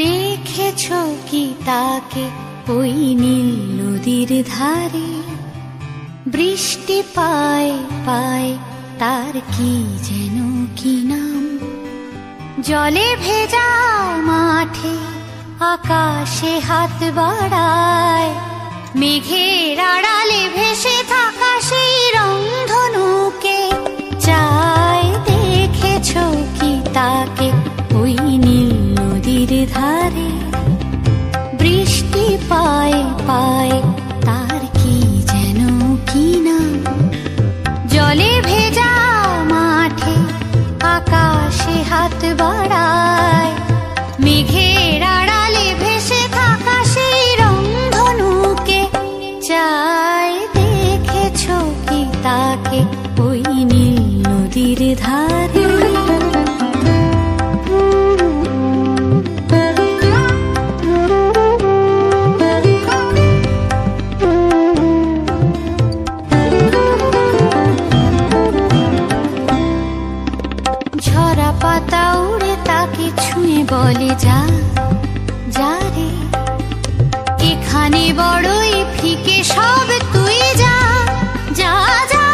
দেখেছো কি তাকে ওই নীল নদীর ধারে? বৃষ্টি পায় পায় তার কি যেন কি নাম। জলে ভেজা মাঠে আকাশে হাত বাড়ায়, মেঘের আড়ালে ভেসে থাকা সেই রংধনুকে চায়। দেখেছো কি তাকে ওই নীল নদীর ধারে? বৃষ্টি পায় পায় তার কি যেন কি নাম। জলে ভেজা মাঠে আকাশে হাত বাড়ায়, মেঘের আড়ালে ভেসে থাকা সেই রংধনুকে চায়। দেখেছো কি তাকে ওই নীল নদীর ধারে? ঝরা পাতা উড়ে তাকে ছুঁয়ে বলে যা যা রে, এখানে বড়ই ফিকে সব, তুই যা যা যা।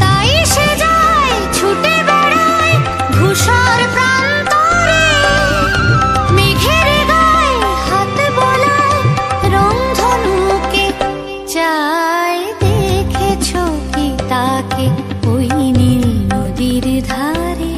তাই সে যায় ছুটে বেড়ায় ধূসর প্রান্তরে, মেঘের গায়ে হাত বোলায় রংধনুকে চায়। দেখেছো কি তাকে ওই নীল নদীর ধারে?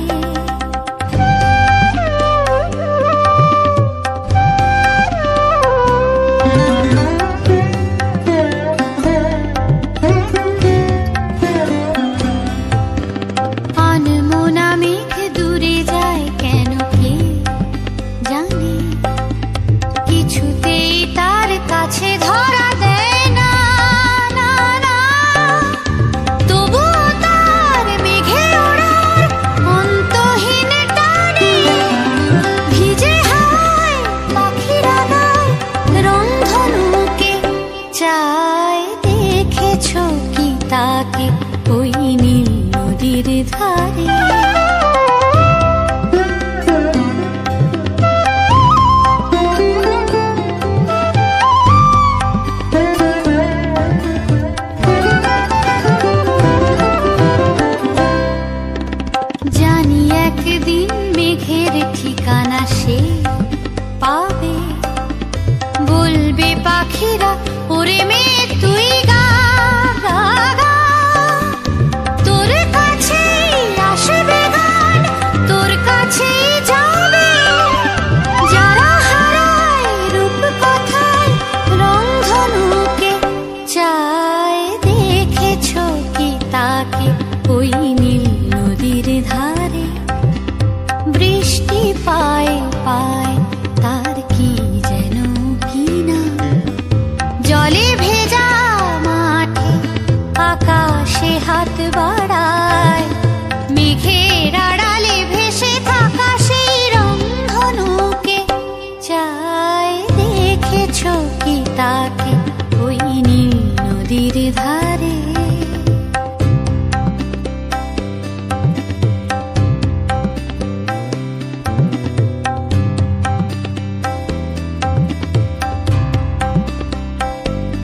আনমনা মেঘ দূরে যায় কেন কে জানে, কিছুতেই তার কাছে ধরা দেয় না না না। তবুও তার মেঘে ওড়ার অন্তহীন টানে, ভিজে হাওয়ায় পাখিরা গায় রংধনুকে চায়। দেখেছো কি তাকে ওই নীল নদীর ধারে? জানি একদিন মেঘের ঠিকানা সে পাবে, বলবে পাখিরা ওরে মেঘ তুই গা গা গা। তোর কাছেই আসবে গান, তোর কাছেই যাবে, যারা হারায় রূপ কথায় রংধনুকে চায়। দেখেছো কি তাকে ওই নীল নদীর ধারে? বৃষ্টি পায় পায় তার কি যেন কি নাম। জলে ভেজা মাঠে আকাশে হাত বাড়ায়, মেঘের আড়ালে ভেসে থাকা সেই রংধনুকে চায়। দেখেছো কি তাকে ওই নীল নদীর ধারে?